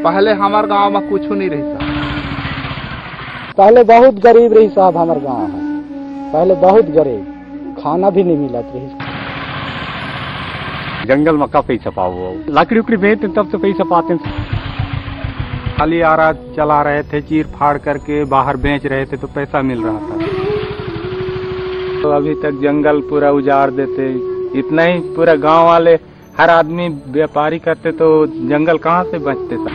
पहले हमारे गांव में कुछ नहीं रही साहब। पहले बहुत गरीब रही साहब, हमारे गांव है पहले बहुत गरीब, खाना भी नहीं मिलत रही। जंगल में का पैसा पाओ, लकड़ी उकड़ी बेचते तब से पैसा पाते। खाली आरा चला रहे थे, चीर फाड़ करके बाहर बेच रहे थे तो पैसा मिल रहा था। तो अभी तक जंगल पूरा उजाड़ देते, इतना ही पूरा गांव वाले हर आदमी व्यापारी करते तो जंगल कहाँ से बचते सर।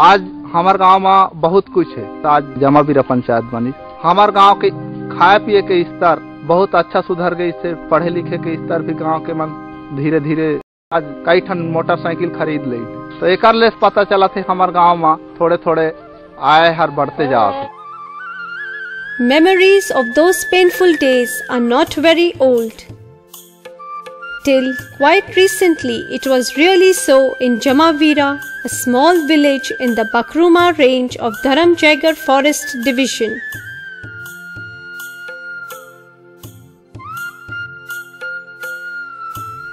आज हमारे गांव में बहुत कुछ है। आज जमावीरा पंचायत बनी, हमारे गांव के खाए पिए के स्तर बहुत अच्छा सुधर गई। इससे पढ़े लिखे के स्तर भी गांव के मन धीरे धीरे आज कई ठन मोटरसाइकिल खरीद ली। तो एक पता चला थे हमारे गांव में थोड़े थोड़े आय हर बढ़ते जाते। Memories of those painful days are not very old. Till quite recently, it was really so in Jamavira, a small village in the Bakruma range of Dharamjaigar Forest Division.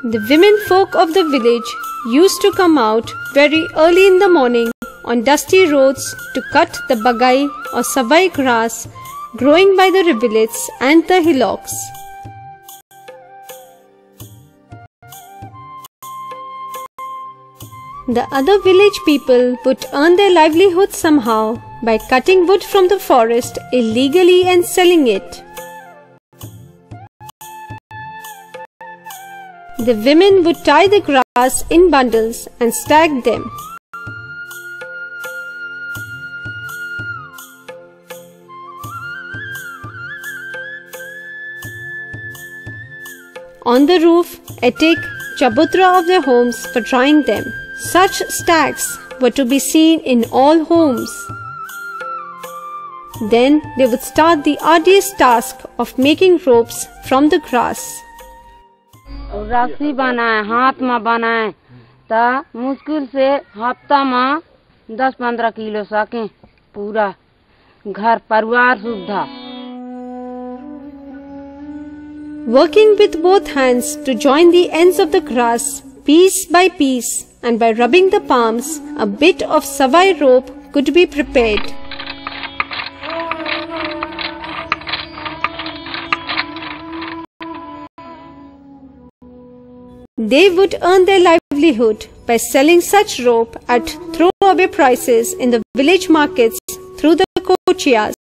The women folk of the village used to come out very early in the morning on dusty roads to cut the bagai or savai grass growing by the rivulets and the hillocks. The other village people would earn their livelihood somehow by cutting wood from the forest illegally and selling it. The women would tie the grass in bundles and stack them. On the roof, attic, chabutra of their homes for drying them. Such stacks were to be seen in all homes. Then they would start the arduous task of making ropes from the grass. रस्सी बनाए, हाथ में बनाए तो मुश्किल से हफ्ता में 10-15 किलो सके पूरा घर परिवार सुविधा। Working with both hands to join the ends of the grass piece by piece, and by rubbing the palms, a bit of savai rope could be prepared. They would earn their livelihood by selling such rope at throwaway prices in the village markets through the kochias.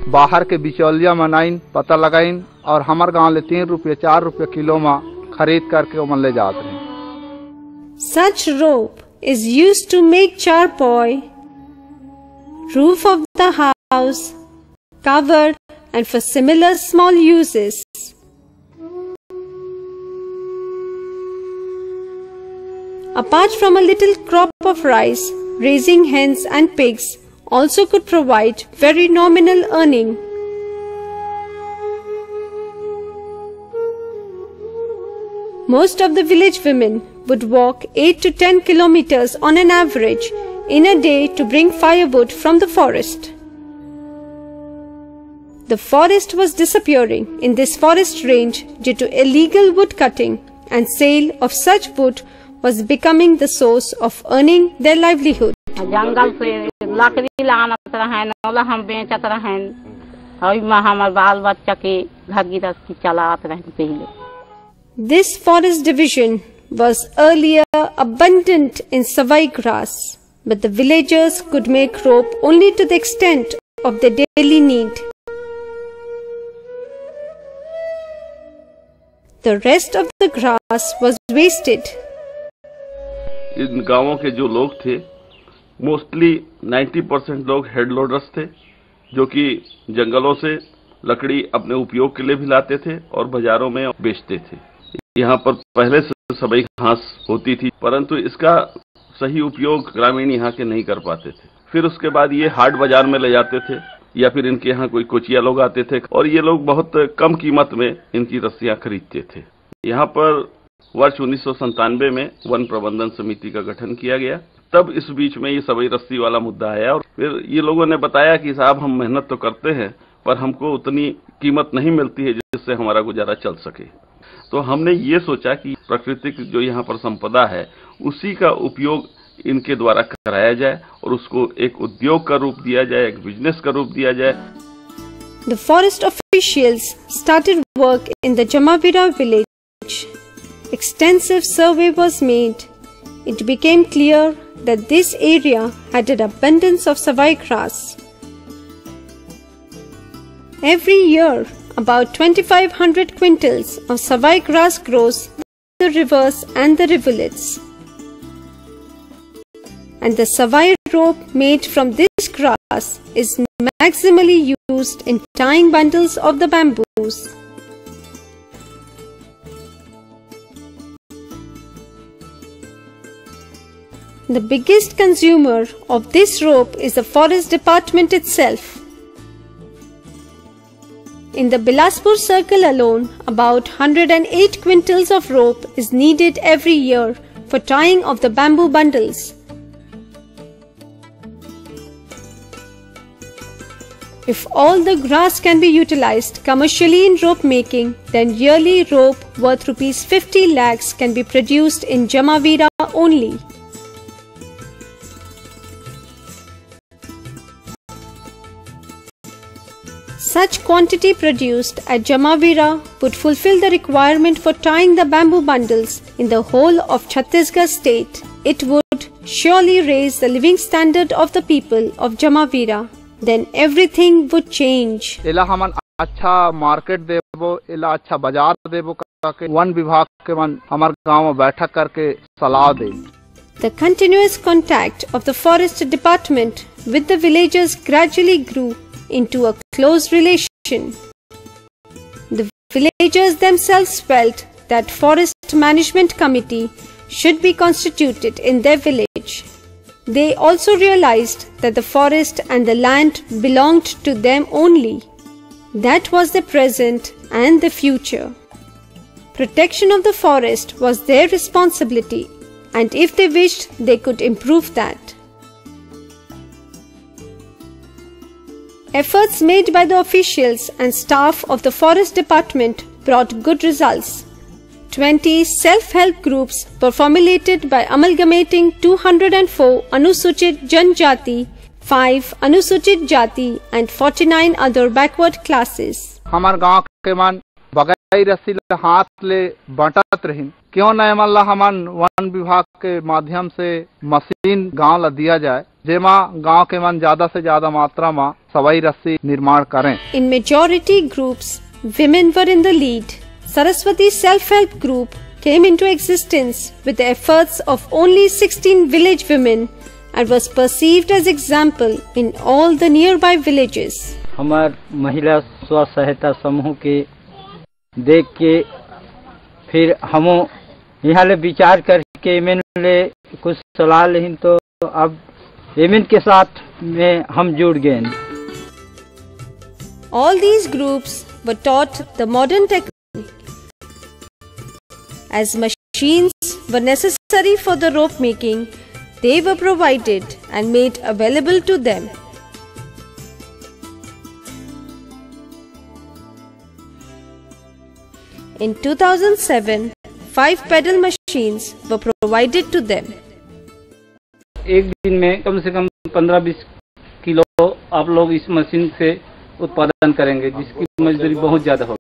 बाहर के बिचौलिया मनाइन पता लगाइन और हमारे गांव ले 3 रुपये 4 रुपये किलो में खरीद करके वो मन ले जाते हैं। Such rope is used to make charpoy, roof of the house, cover, and for similar small uses. Apart from a little crop of rice, raising hens and pigs also could provide very nominal earning. Most of the village women would walk 8 to 10 kilometers on an average in a day to bring firewood from the forest. The forest was disappearing in this forest range due to illegal wood cutting, and sale of such wood was becoming the source of earning their livelihood. जंगल से लकड़ी लानत रहें, ओला हम बेचत रहें, और माँ हमारे बाल बच्चा के घर गृहस्थी चलात रहें पहले। This forest division was earlier abundant in savai grass, but the villagers could make rope only to the extent of their daily need. The rest of the grass was wasted. इन गांवों के जो लोग थे मोस्टली 90% लोग head loaders थे, जो कि जंगलों से लकड़ी अपने उपयोग के लिए भी लाते थे और बाजारों में बेचते थे। यहाँ पर पहले से सभी घास होती थी, परंतु इसका सही उपयोग ग्रामीण यहाँ के नहीं कर पाते थे। फिर उसके बाद ये हाट बाजार में ले जाते थे, या फिर इनके यहाँ कोई कोचिया लोग आते थे और ये लोग बहुत कम कीमत में इनकी रस्सियां खरीदते थे। यहाँ पर वर्ष 1997 में वन प्रबंधन समिति का गठन किया गया। तब इस बीच में ये सभी रस्सी वाला मुद्दा आया और फिर ये लोगों ने बताया कि साहब हम मेहनत तो करते हैं पर हमको उतनी कीमत नहीं मिलती है जिससे हमारा गुजारा चल सके। तो हमने ये सोचा कि प्राकृतिक जो यहाँ पर संपदा है उसी का उपयोग इनके द्वारा कराया जाए और उसको एक उद्योग का रूप दिया जाए, एक बिजनेस का रूप दिया जाए। The forest officials started work in the Jamavira village. Extensive survey was made. It became clear that this area had an abundance of savai grass. Every year, about 2,500 quintals of savai grass grows in the rivers and the rivulets. And the savai rope made from this grass is maximally used in tying bundles of the bamboos. The biggest consumer of this rope is the forest department itself. In the Bilaspur circle alone, about 108 quintals of rope is needed every year for tying of the bamboo bundles. If all the grass can be utilized commercially in rope making, then yearly rope worth rupees 50 lakhs can be produced in Jamavira only. Such quantity produced at Jamavira would fulfill the requirement for tying the bamboo bundles in the whole of Chhattisgarh state. It would surely raise the living standard of the people of Jamavira. Then everything would change. इला हमन अच्छा market देबो, इला अच्छा बाजार देबो करके one विभाग के मन हमार गांव में बैठक करके सलाह दे। The continuous contact of the forest department with the villagers gradually grew into a close relation. The villagers themselves felt that forest management committee should be constituted in their village. They also realized that the forest and the land belonged to them only. That was the present and the future. Protection of the forest was their responsibility, and if they wished, they could improve that. Efforts made by the officials and staff of the forest department brought good results. 20 self-help groups were formulated by amalgamating 204 Anusuchit Janjati, 5 Anusuchit Jati and 49 other backward classes. हमार गांव के मन बगाई रस्सी हाथ ले बंटत रही, क्यों न मल्ला हमान वन विभाग के माध्यम से मशीन गांव ला दिया जाए, जेमा गांव के मन ज्यादा से ज्यादा मात्रा में सवाई रस्सी निर्माण करें। In majority groups, women were in the lead. Saraswati self-help group came into existence with the efforts of only 16 village women and was perceived as example in all the nearby villages. हमार महिला स्व सहायता समूह के देख के फिर हम यहाँ ले विचार करके एमएन ले कुछ सलाह लें, तो अब एमएन के साथ में हम जुड़ गए। All these groups were taught the modern technique. As machines were necessary for the rope making, they were provided and made available to them. In 2007, 5 pedal machines were provided to them. एक दिन में कम से कम 15-20 kilo आप लोग इस machine से उत्पादन करेंगे, जिसकी मजदूरी बहुत ज्यादा होगी।